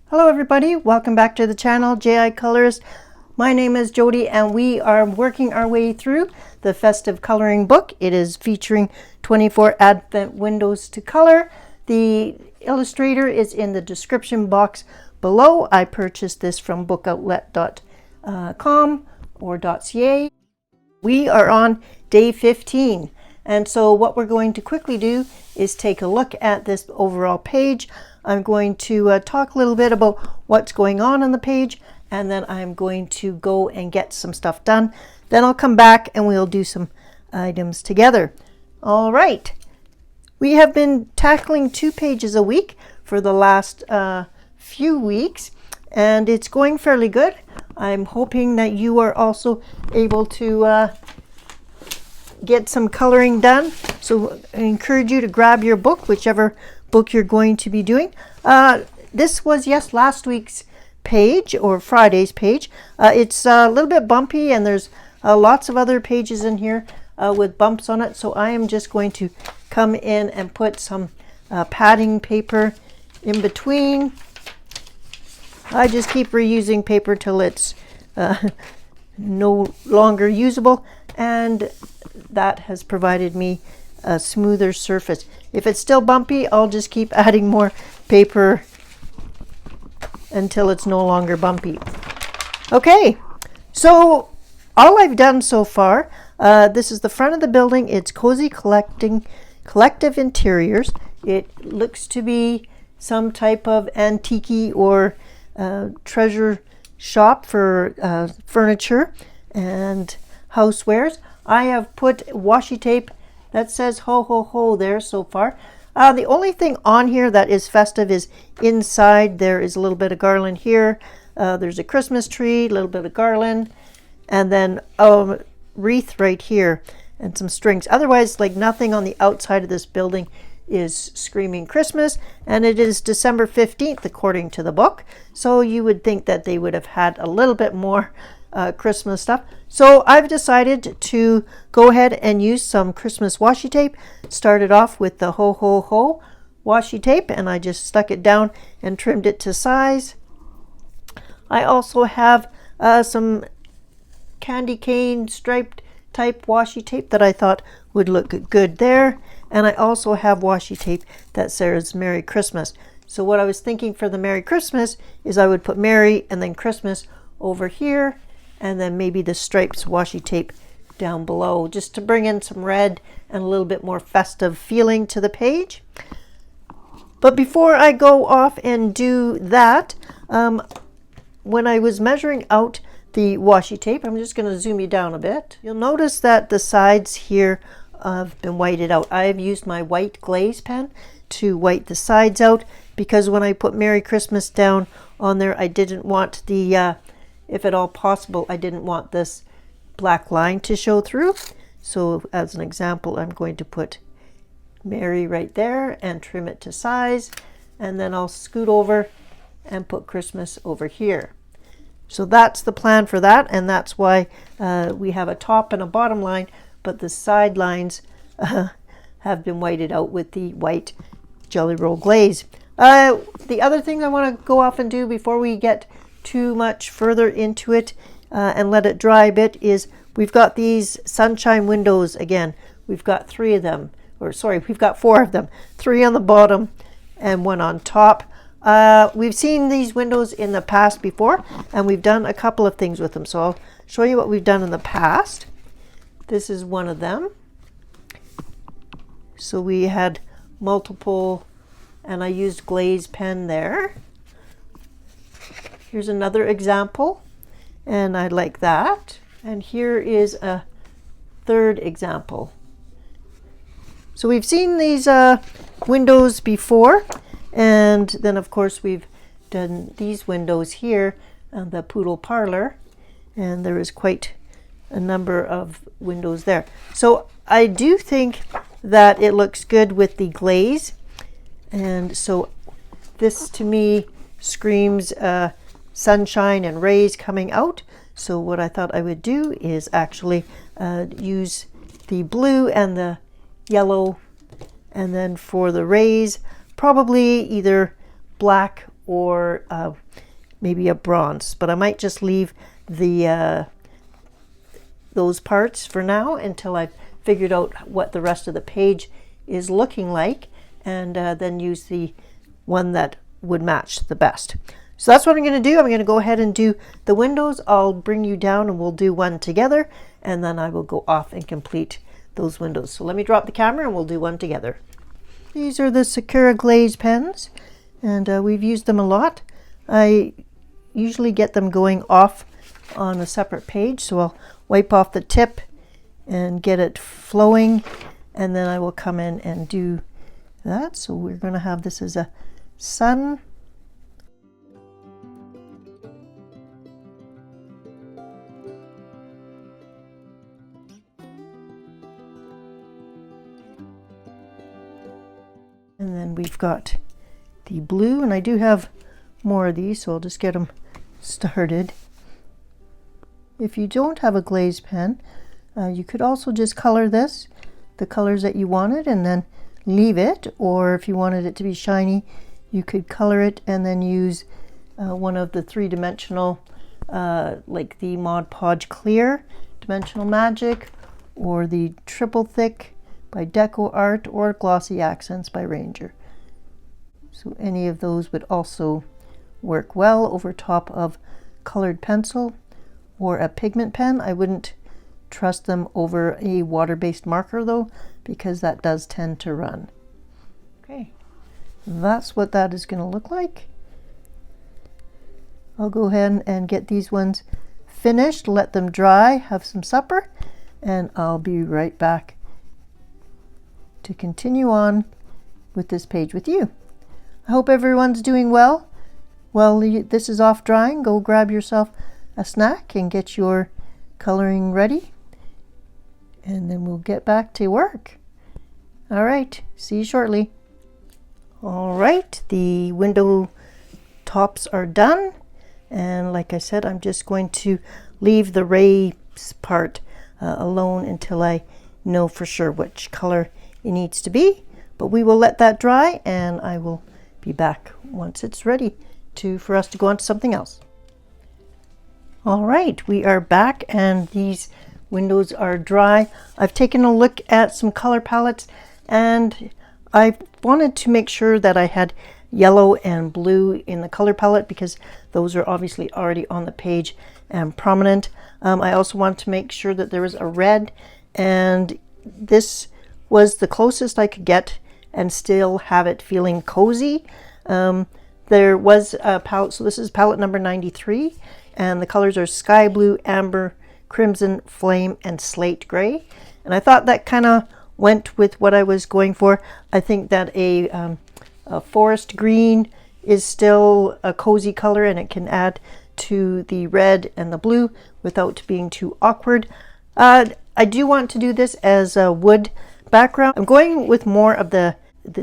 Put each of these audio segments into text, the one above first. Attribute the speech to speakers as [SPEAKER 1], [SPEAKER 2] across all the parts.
[SPEAKER 1] Hello everybody, welcome back to the channel, jicolourist. My name is Jody and we are working our way through the Festive Coloring book. It is featuring 24 Advent windows to color. The illustrator is in the description box below. I purchased this from bookoutlet.com or .ca. We are on day 15, and so what we're going to quickly do is take a look at this overall page. I'm going to talk a little bit about what's going on the page, and then I'm going to go and get some stuff done. Then I'll come back and we'll do some items together. All right, we have been tackling 2 pages a week for the last few weeks, and it's going fairly good. I'm hoping that you are also able to get some coloring done. So I encourage you to grab your book, whichever book you're going to be doing. This was last week's page, or Friday's page. It's a little bit bumpy and there's lots of other pages in here with bumps on it, so I am just going to come in and put some padding paper in between. I just keep reusing paper till it's no longer usable, and that has provided me a smoother surface. If it's still bumpy, I'll just keep adding more paper until it's no longer bumpy. Okay, so all I've done so far, this is the front of the building. It's Cozy Collective Interiors. It looks to be some type of antique or treasure shop for furniture and housewares. I have put washi tape that says ho ho ho there so far. The only thing on here that is festive is inside. There is a little bit of garland here. There's a Christmas tree, a little bit of garland, and then a wreath right here and some strings. Otherwise, like, nothing on the outside of this building is screaming Christmas, and it is December 15th according to the book, so you would think that they would have had a little bit more Christmas stuff. So I've decided to go ahead and use some Christmas washi tape. Started off with the ho ho ho washi tape, and I just stuck it down and trimmed it to size. I also have some candy cane striped type washi tape that I thought would look good there, and I also have washi tape that says Merry Christmas. So what I was thinking for the Merry Christmas is I would put Merry and then Christmas over here, and then maybe the stripes washi tape down below, just to bring in some red and a little bit more festive feeling to the page. But before I go off and do that, when I was measuring out the washi tape, I'm just going to zoom you down a bit. You'll notice that the sides here have been whited out. I've used my white glaze pen to white the sides out, because when I put Merry Christmas down on there, I didn't want the if at all possible, I didn't want this black line to show through. So as an example, I'm going to put Merry right there and trim it to size, and then I'll scoot over and put Christmas over here. So that's the plan for that, and that's why we have a top and a bottom line, but the side lines have been whited out with the white Jelly Roll glaze. The other thing I want to go off and do before we get too much further into it and let it dry a bit is we've got these sunshine windows again. We've got 3 of them, or sorry, we've got 4 of them, 3 on the bottom and 1 on top. We've seen these windows in the past before, and we've done a couple of things with them, so I'll show you what we've done in the past. This is one of them. So we had multiple, and I used glaze pen there. Here's another example, and I like that. And here is a third example. So we've seen these windows before, and then of course we've done these windows here and the poodle parlor, and there is quite a number of windows there. So I do think that it looks good with the glaze, and so this to me screams sunshine and rays coming out. So what I thought I would do is actually use the blue and the yellow And then for the rays, probably either black or maybe a bronze, but I might just leave the those parts for now until I've figured out what the rest of the page is looking like, and then use the one that would match the best. So that's what I'm going to do. I'm going to go ahead and do the windows. I'll bring you down and we'll do one together, and then I will go off and complete those windows. So let me drop the camera and we'll do one together. These are the Sakura glaze pens, and we've used them a lot. I usually get them going off on a separate page, so I'll wipe off the tip and get it flowing, and then I will come in and do that. So we're going to have this as a sun. And then we've got the blue, and I do have more of these, so I'll just get them started. If you don't have a glaze pen, you could also just color this, the colors that you wanted, and then leave it. Or if you wanted it to be shiny, you could color it and then use one of the three-dimensional, like the Mod Podge Clear, Dimensional Magic, or the Triple Thick by Deco Art, or Glossy Accents by Ranger. So any of those would also work well over top of colored pencil or a pigment pen. I wouldn't trust them over a water-based marker though, because that does tend to run. Okay, that's what that is going to look like. I'll go ahead and get these ones finished, let them dry, have some supper, and I'll be right back to continue on with this page with you. I hope everyone's doing well. While this is off drying, go grab yourself a snack and get your coloring ready, and then we'll get back to work. All right, see you shortly. All right, the window tops are done, and like I said, I'm just going to leave the rays part alone until I know for sure which color it needs to be, but we will let that dry, and I will be back once it's ready for us to go on to something else. All right, we are back, and these windows are dry. I've taken a look at some color palettes, and I wanted to make sure that I had yellow and blue in the color palette, because those are obviously already on the page and prominent. I also wanted to make sure that there was a red, and this was the closest I could get and still have it feeling cozy. There was a palette, so this is palette number 93, and the colors are sky blue, amber, crimson, flame, and slate gray. And I thought that kind of went with what I was going for. I think that a forest green is still a cozy color, and it can add to the red and the blue without being too awkward. I do want to do this as a wood background. I'm going with more of the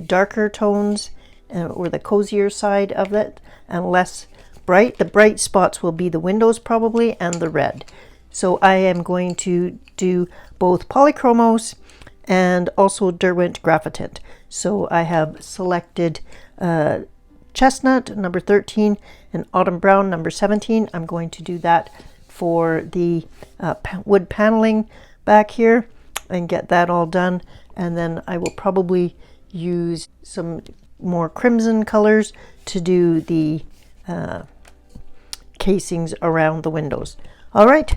[SPEAKER 1] darker tones or the cozier side of it, and less bright. The bright spots will be the windows probably, and the red. So I am going to do both polychromos and also Derwent Graphitint. So I have selected chestnut number 13 and autumn brown number 17. I'm going to do that for the wood paneling back here and get that all done, and then I will probably use some more crimson colors to do the casings around the windows. All right,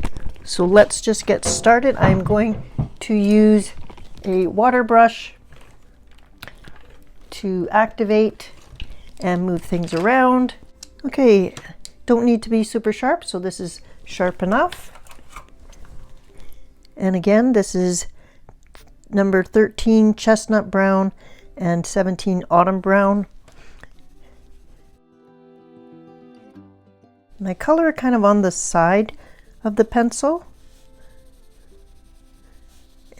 [SPEAKER 1] so let's just get started. I'm going to use a water brush to activate and move things around. Okay, don't need to be super sharp, so this is sharp enough. And again, this is number 13 chestnut brown and 17 autumn brown. And I color kind of on the side of the pencil,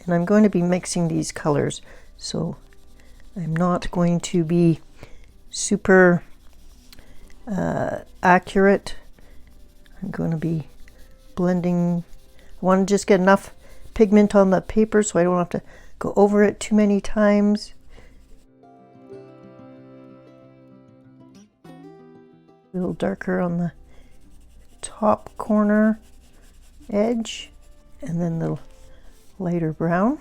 [SPEAKER 1] and I'm going to be mixing these colors, so I'm not going to be super accurate. I'm going to be blending. I want to just get enough pigment on the paper so I don't have to go over it too many times. A little darker on the top corner edge, and then the lighter brown.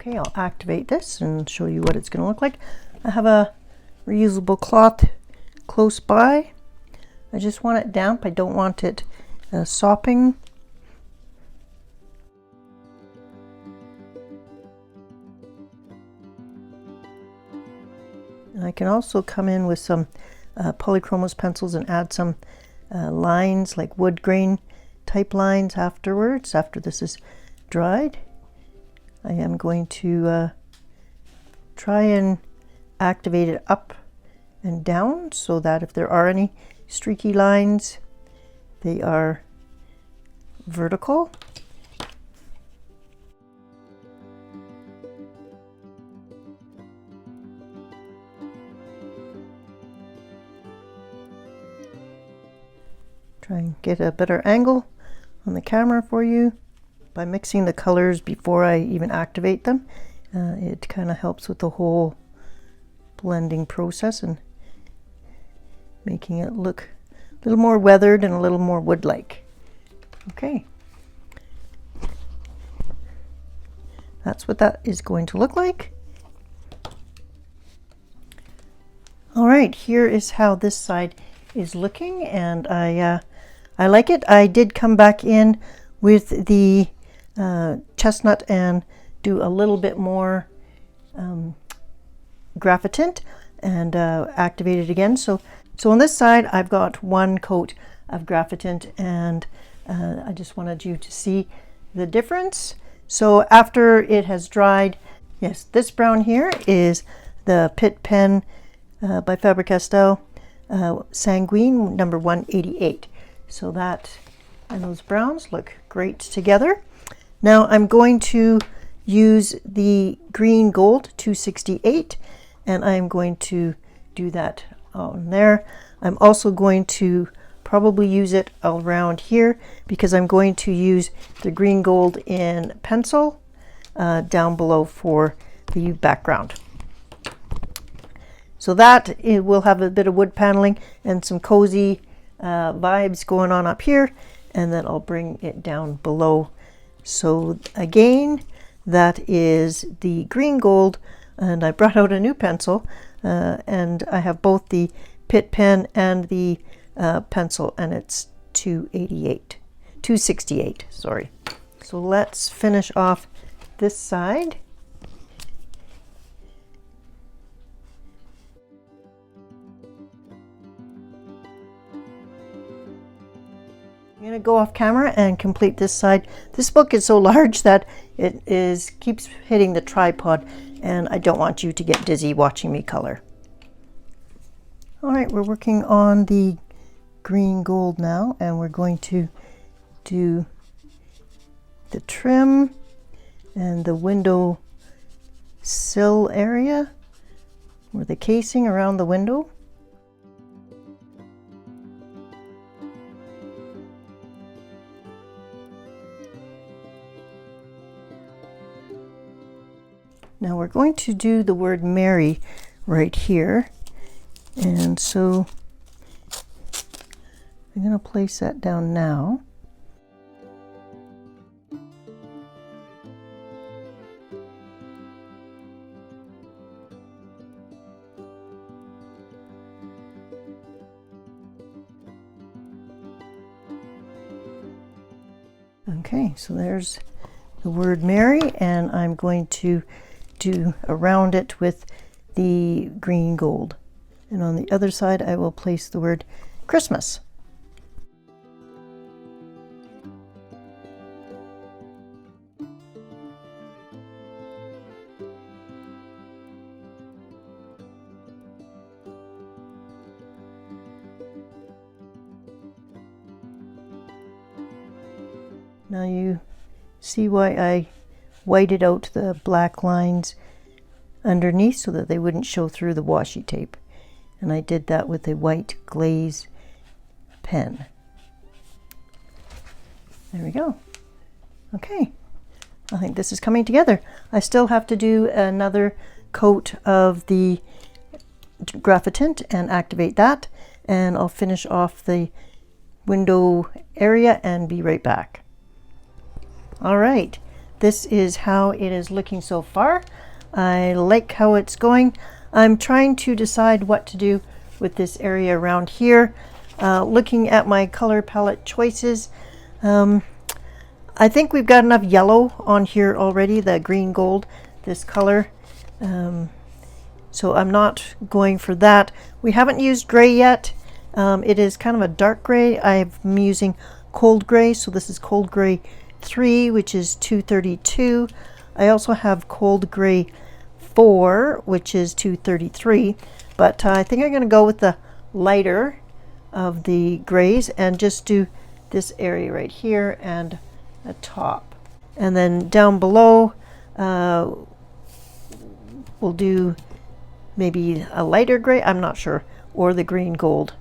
[SPEAKER 1] Okay, I'll activate this and show you what it's going to look like. I have a reusable cloth close by. I just want it damp. I don't want it sopping. And I can also come in with some polychromos pencils and add some lines, like wood grain type lines afterwards, after this is dried. I am going to try and activate it up and down so that if there are any streaky lines, they are vertical. Try and get a better angle on the camera for you. By mixing the colors before I even activate them, it kind of helps with the whole blending process and making it look a little more weathered and a little more wood-like. Okay, that's what that is going to look like. All right, here is how this side is looking, and I like it. I did come back in with the chestnut and do a little bit more graphitint and activate it again. So on this side I've got one coat of graphitint, and I just wanted you to see the difference. So after it has dried, yes, this brown here is the Pitt Pen by Faber-Castell Sanguine number 188. So that and those browns look great together. Now I'm going to use the green gold 268, and I'm going to do that on there. I'm also going to probably use it around here because I'm going to use the green gold in pencil down below for the background. So that it will have a bit of wood paneling and some cozy vibes going on up here, and then I'll bring it down below. So again, that is the green gold, and I brought out a new pencil, and I have both the Pitt pen and the pencil, and it's 268, sorry. So let's finish off this side. I'm going to go off camera and complete this side. This book is so large that it keeps hitting the tripod, and I don't want you to get dizzy watching me color. All right, we're working on the green gold now, and we're going to do the trim and the window sill area, or the casing around the window. Now we're going to do the word Mary right here, and so I'm going to place that down now. Okay, so there's the word Mary, and I'm going to do around it with the green gold. And on the other side I will place the word Christmas. Now you see why I whited out the black lines underneath so that they wouldn't show through the washi tape. And I did that with a white glaze pen. There we go. Okay, I think this is coming together. I still have to do another coat of the graphitint and activate that, and I'll finish off the window area and be right back. All right, this is how it is looking so far. I like how it's going. I'm trying to decide what to do with this area around here. Looking at my color palette choices, I think we've got enough yellow on here already, the green gold, this color. So I'm not going for that. We haven't used gray yet. It is kind of a dark gray. I'm using cold gray, so this is cold gray 3, which is 232. I also have cold gray 4, which is 233, but I think I'm going to go with the lighter of the grays and just do this area right here and a top. And then down below, we'll do maybe a lighter gray, I'm not sure, or the green gold.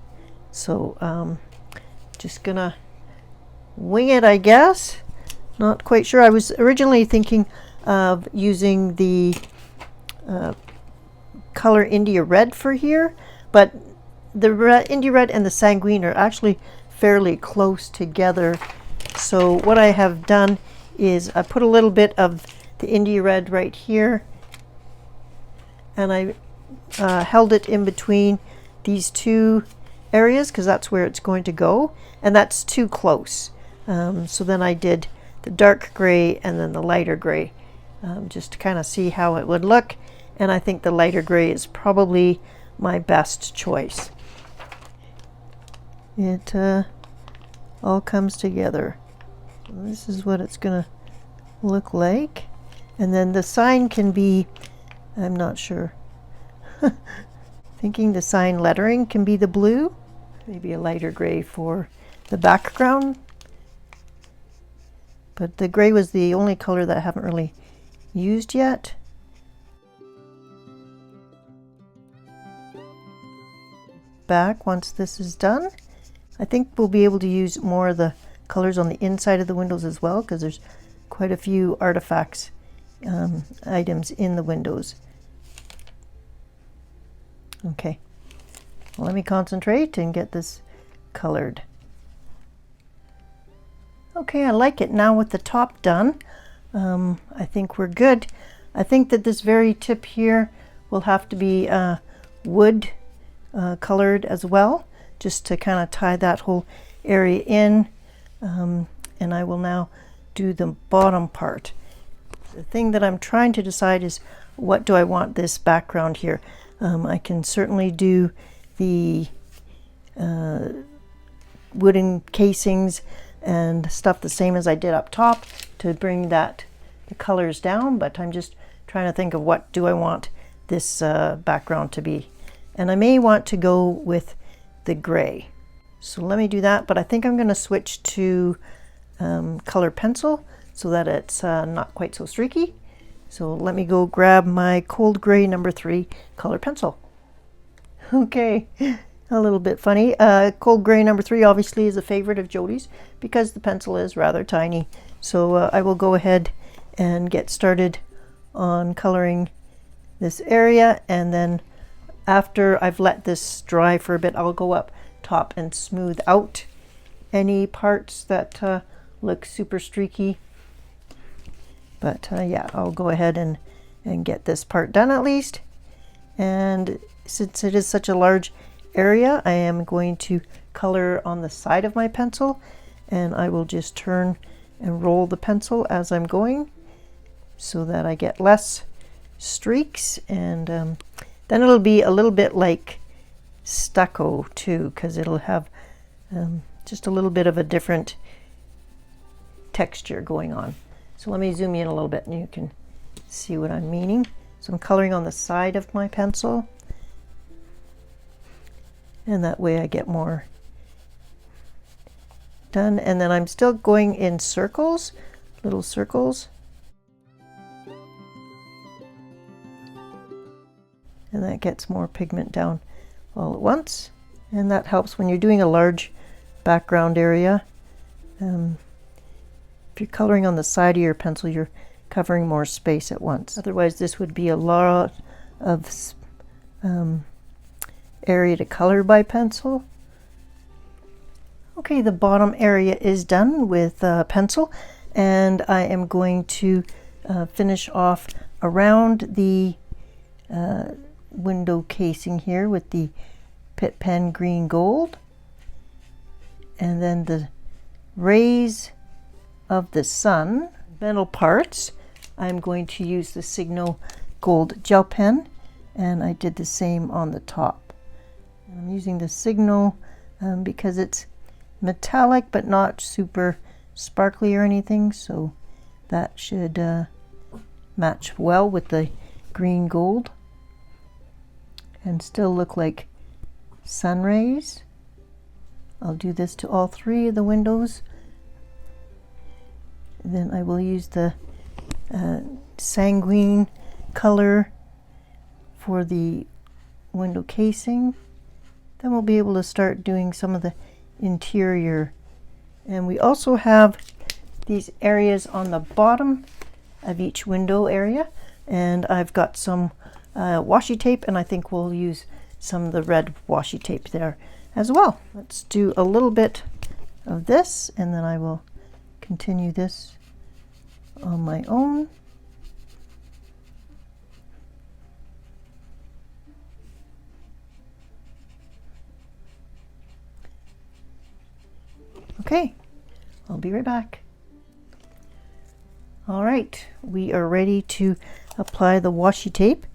[SPEAKER 1] So just gonna wing it, I guess. Not quite sure. I was originally thinking of using the color India Red for here, but the India Red and the Sanguine are actually fairly close together. So what I have done is I put a little bit of the India Red right here, and I held it in between these two areas because that's where it's going to go, and that's too close. So then I did the dark gray and then the lighter gray, just to kind of see how it would look, and I think the lighter gray is probably my best choice. It all comes together. This is what it's gonna look like, and then the sign can be, I'm not sure, thinking the sign lettering can be the blue, maybe a lighter gray for the background, but the gray was the only color that I haven't really used yet. Back once this is done, I think we'll be able to use more of the colors on the inside of the windows as well, because there's quite a few artifacts, items in the windows. Okay, well, let me concentrate and get this colored. Okay, I like it now with the top done. I think we're good. I think that this very tip here will have to be wood colored as well, just to kind of tie that whole area in. And I will now do the bottom part. The thing that I'm trying to decide is, what do I want this background here? I can certainly do the wooden casings and stuff the same as I did up top to bring the colors down, but I'm just trying to think of what do I want this background to be. And I may want to go with the gray. So let me do that, but I think I'm going to switch to color pencil so that it's not quite so streaky. So let me go grab my cold gray number 3 color pencil. Okay, a little bit funny. Cold gray number 3 obviously is a favorite of Jody's because the pencil is rather tiny. So I will go ahead and get started on coloring this area, and then after I've let this dry for a bit, I'll go up top and smooth out any parts that look super streaky. But yeah, I'll go ahead and get this part done at least. And since it is such a large area, I am going to color on the side of my pencil, and I will just turn and roll the pencil as I'm going so that I get less streaks, and then it'll be a little bit like stucco too, because it'll have just a little bit of a different texture going on. So let me zoom in a little bit and you can see what I'm meaning. So I'm coloring on the side of my pencil, and that way I get more done. And then I'm still going in circles, little circles. and that gets more pigment down all at once, and that helps when you're doing a large background area. If you're coloring on the side of your pencil, you're covering more space at once. Otherwise, this would be a lot of area to color by pencil. Okay, the bottom area is done with pencil, and I am going to finish off around the window casing here with the Pitt Pen Green Gold, and then the rays of the sun. Metal parts, I'm going to use the Signo Gold Gel Pen, and I did the same on the top. I'm using the Signo because it's metallic but not super sparkly or anything, so that should match well with the green gold and still look like sun rays. I'll do this to all three of the windows. Then I will use the sanguine color for the window casing. Then we'll be able to start doing some of the interior. And we also have these areas on the bottom of each window area, and I've got some washi tape, and I think we'll use some of the red washi tape there as well. Let's do a little bit of this, and then I will continue this on my own. Okay, I'll be right back. All right, we are ready to apply the washi tape,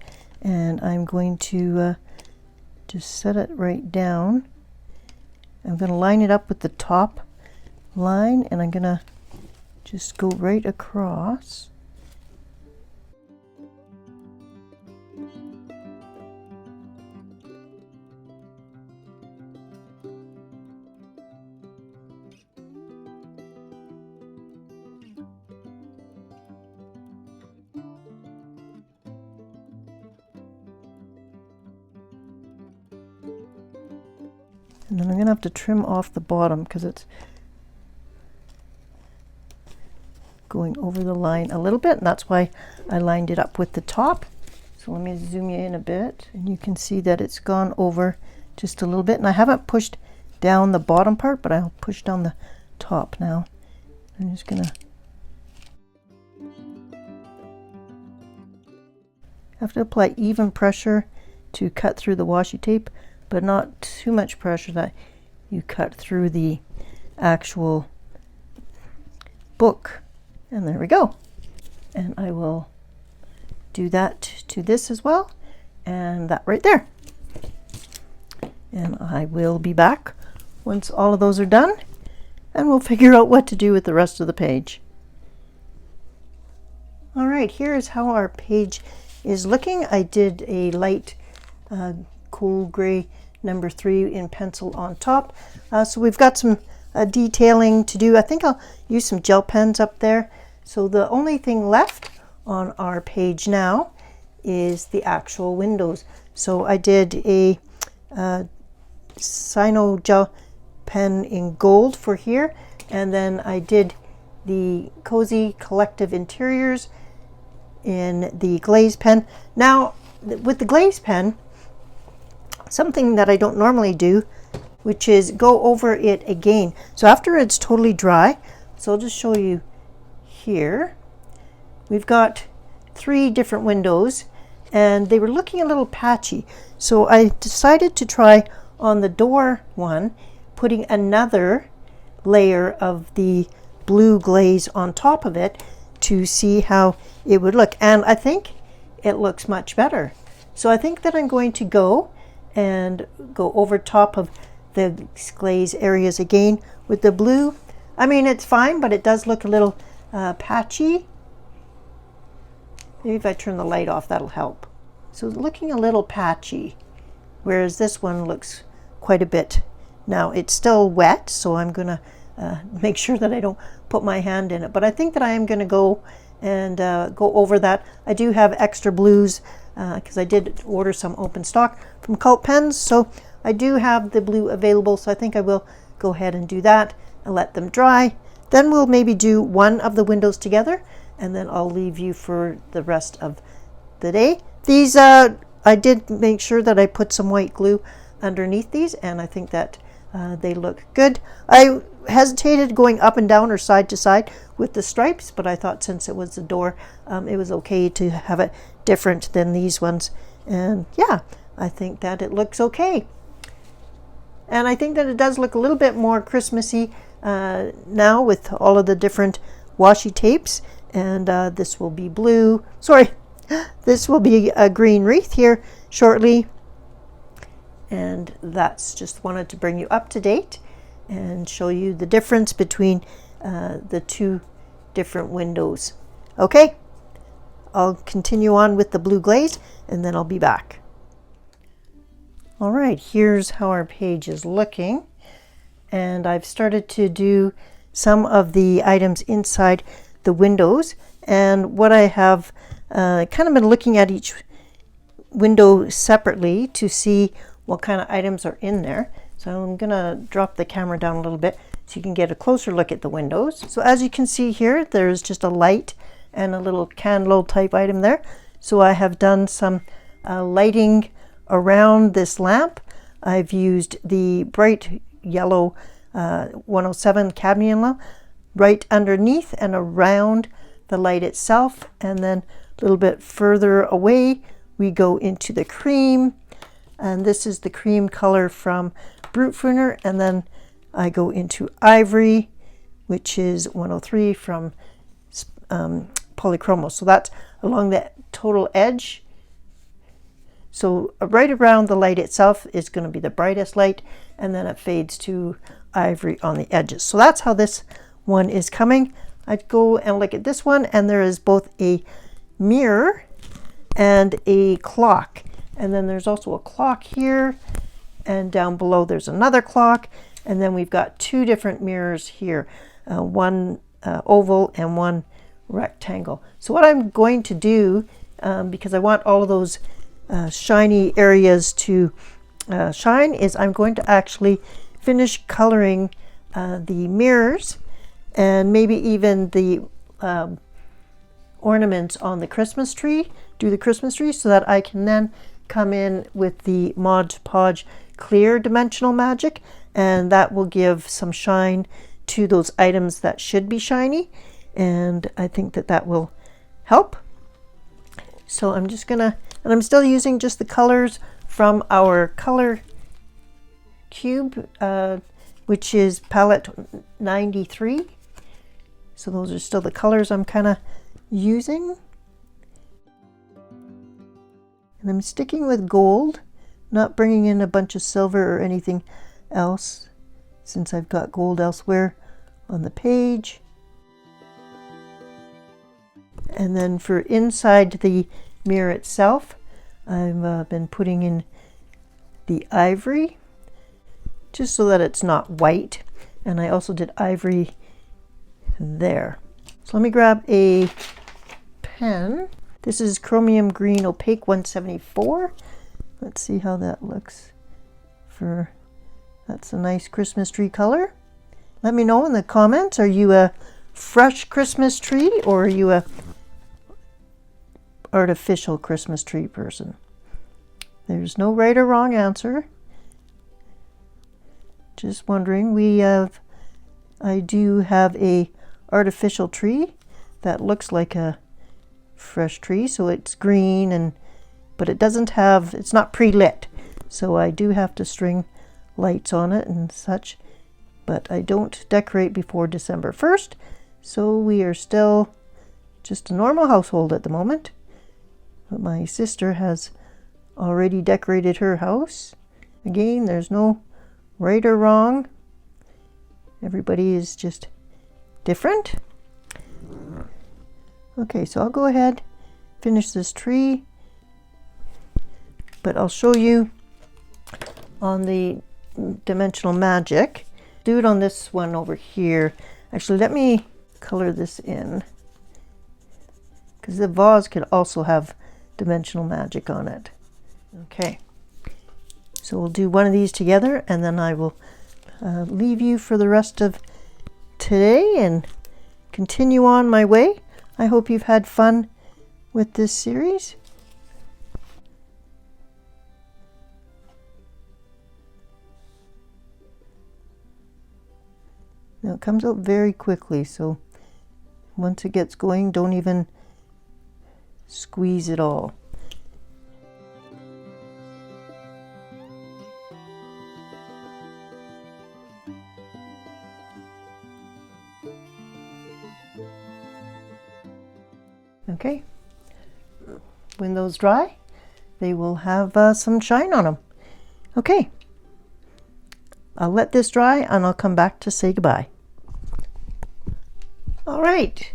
[SPEAKER 1] and I'm going to just set it right down. I'm going to line it up with the top line, and I'm going to just go right across. And then I'm going to have to trim off the bottom because it's going over the line a little bit, and that's why I lined it up with the top. So let me zoom you in a bit, and you can see that it's gone over just a little bit. And I haven't pushed down the bottom part, but I'll push down the top now. I'm just going to have to apply even pressure to cut through the washi tape, but not too much pressure that you cut through the actual book. And there we go. And I will do that to this as well, and that right there. And I will be back once all of those are done, and we'll figure out what to do with the rest of the page. All right, here is how our page is looking. I did a light cool gray number 3 in pencil on top. So we've got some detailing to do. I think I'll use some gel pens up there. So the only thing left on our page now is the actual windows. So I did a Signo gel pen in gold for here, and then I did the Cozy Collective Interiors in the glaze pen. Now with the glaze pen, something that I don't normally do, which is go over it again. So after it's totally dry, so I'll just show you here. We've got 3 different windows, and they were looking a little patchy. So I decided to try on the door one, putting another layer of the blue glaze on top of it to see how it would look. And I think it looks much better. So I think that I'm going to go over top of the glaze areas again with the blue. I mean, it's fine, but it does look a little patchy. Maybe if I turn the light off, that'll help. So looking a little patchy, whereas this one looks quite a bit. Now it's still wet, so I'm gonna make sure that I don't put my hand in it, but I think that I am gonna go and go over that. I do have extra blues because I did order some open stock from Cult Pens, so I do have the blue available, so I think I will go ahead and do that and let them dry. Then we'll maybe do one of the windows together, and then I'll leave you for the rest of the day. These, I did make sure that I put some white glue underneath these, and I think that they look good. I hesitated going up and down or side to side with the stripes, but I thought since it was the door, it was okay to have it different than these ones. And yeah, I think that it looks okay. And I think that it does look a little bit more Christmassy now with all of the different washi tapes. And this will be blue. Sorry, this will be a green wreath here shortly. And that's just wanted to bring you up to date and show you the difference between the two different windows. Okay, I'll continue on with the blue glaze and then I'll be back. All right, here's how our page is looking. And I've started to do some of the items inside the windows. And what I have kind of been looking at each window separately to see what kind of items are in there. So I'm gonna drop the camera down a little bit so you can get a closer look at the windows. So as you can see here, there's just a light and a little candle type item there. So I have done some lighting around this lamp. I've used the bright yellow 107 cadmium lamp right underneath and around the light itself. And then a little bit further away, we go into the cream. And this is the cream color from Phuapradit, and then I go into ivory, which is 103 from Polychromo. So that's along the total edge. So right around the light itself is going to be the brightest light, and then it fades to ivory on the edges. So that's how this one is coming. I'd go and look at this one, and there is both a mirror and a clock. And then there's also a clock here, and down below there's another clock. And then we've got two different mirrors here, one oval and one rectangle. So what I'm going to do, because I want all of those shiny areas to shine, is I'm going to actually finish coloring the mirrors and maybe even the ornaments on the Christmas tree, do the Christmas tree, so that I can then come in with the Mod Podge clear dimensional magic, and that will give some shine to those items that should be shiny, and I think that that will help. So I'm just gonna, and I'm still using just the colors from our color cube, which is palette 93. So those are still the colors I'm kind of using. And I'm sticking with gold, not bringing in a bunch of silver or anything else, since I've got gold elsewhere on the page. And then for inside the mirror itself, I've been putting in the ivory, just so that it's not white. And I also did ivory there. So let me grab a pen. This is Chromium Green Opaque 174. Let's see how that looks. That's a nice Christmas tree color. Let me know in the comments, are you a fresh Christmas tree or are you a artificial Christmas tree person? There's no right or wrong answer. Just wondering, I do have a artificial tree that looks like a fresh tree, so it's green, but it doesn't have, it's not pre-lit, so I do have to string lights on it and such, but I don't decorate before December 1st, so we are still just a normal household at the moment. But my sister has already decorated her house. Again, there's no right or wrong. Everybody is just different. Okay, so I'll go ahead, finish this tree, but I'll show you on the dimensional magic. Do it on this one over here. Actually, let me color this in, because the vase could also have dimensional magic on it. Okay, so we'll do one of these together, and then I will leave you for the rest of today and continue on my way. I hope you've had fun with this series. Now it comes out very quickly, so once it gets going, don't even squeeze it all. Okay, when those dry, they will have some shine on them. Okay, I'll let this dry and I'll come back to say goodbye. All right,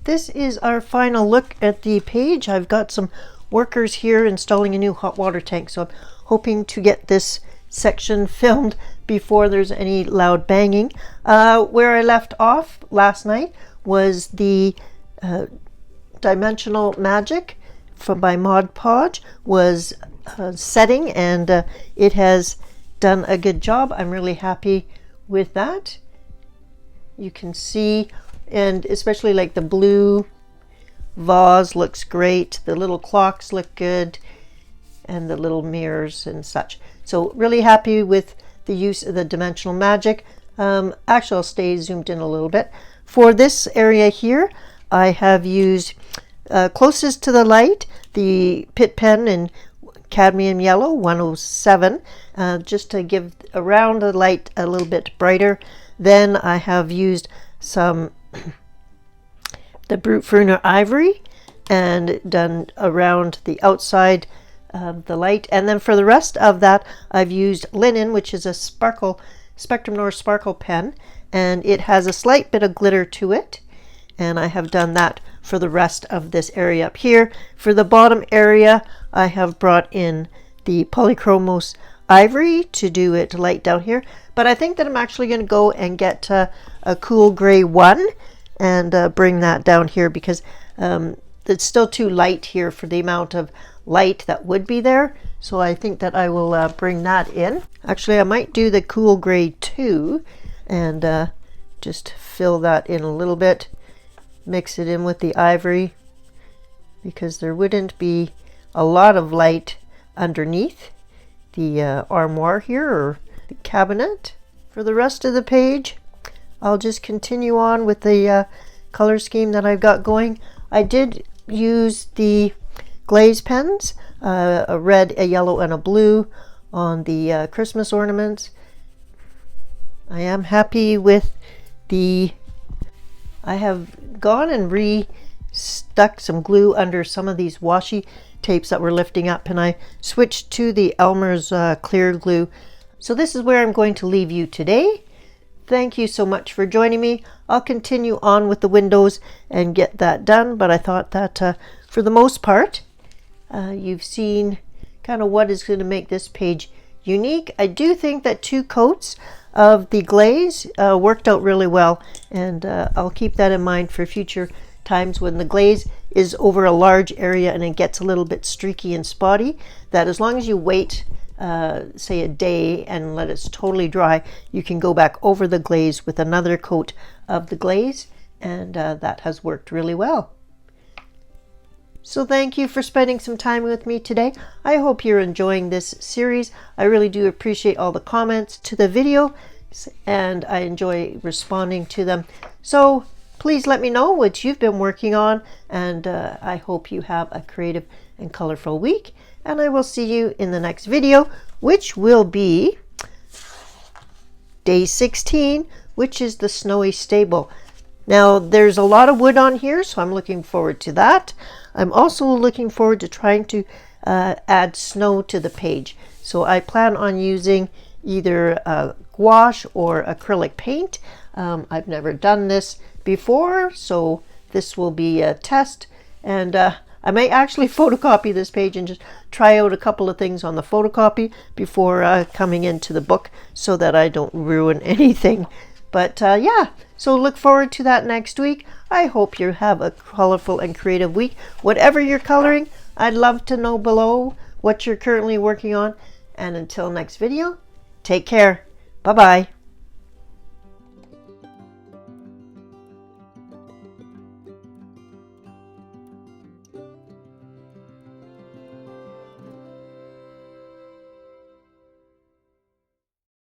[SPEAKER 1] this is our final look at the page. I've got some workers here installing a new hot water tank, so I'm hoping to get this section filmed before there's any loud banging. Where I left off last night was the Dimensional Magic by Mod Podge was setting, and it has done a good job. I'm really happy with that. You can see, and especially like the blue vase looks great, the little clocks look good, and the little mirrors and such. So really happy with the use of the Dimensional Magic. Actually, I'll stay zoomed in a little bit. For this area here, I have used closest to the light, the Pitt pen in cadmium yellow 107, just to give around the light a little bit brighter. Then I have used some the Brute Pruner ivory and done around the outside of the light. And then for the rest of that, I've used linen, which is a Spectrum Noir sparkle pen, and it has a slight bit of glitter to it. And I have done that for the rest of this area up here. For the bottom area, I have brought in the Polychromos ivory to do it light down here. But I think that I'm actually going to go and get a cool gray one and bring that down here, because it's still too light here for the amount of light that would be there. So I think that I will bring that in. Actually, I might do the cool gray too, and just fill that in a little bit. Mix it in with the ivory, because there wouldn't be a lot of light underneath the armoire here, or the cabinet. For the rest of the page, I'll just continue on with the color scheme that I've got going. I did use the glaze pens, a red, a yellow, and a blue on the Christmas ornaments. I am happy with I have gone and stuck some glue under some of these washi tapes that were lifting up, and I switched to the Elmer's clear glue. So this is where I'm going to leave you today. Thank you so much for joining me. I'll continue on with the windows and get that done, but I thought that for the most part, you've seen kind of what is going to make this page unique. I do think that 2 coats of the glaze worked out really well, and I'll keep that in mind for future times when the glaze is over a large area and it gets a little bit streaky and spotty, that as long as you wait say a day and let it totally dry, you can go back over the glaze with another coat of the glaze, and that has worked really well. So thank you for spending some time with me today. I hope you're enjoying this series. I really do appreciate all the comments to the video, and I enjoy responding to them. So please let me know what you've been working on, and I hope you have a creative and colorful week. And I will see you in the next video, which will be day 16, which is the snowy stable. Now there's a lot of wood on here, so I'm looking forward to that. I'm also looking forward to trying to add snow to the page. So I plan on using either gouache or acrylic paint. I've never done this before, so this will be a test, and I may actually photocopy this page and just try out a couple of things on the photocopy before coming into the book, so that I don't ruin anything. But yeah, so look forward to that next week. I hope you have a colorful and creative week. Whatever you're coloring, I'd love to know below what you're currently working on. And until next video, take care. Bye-bye.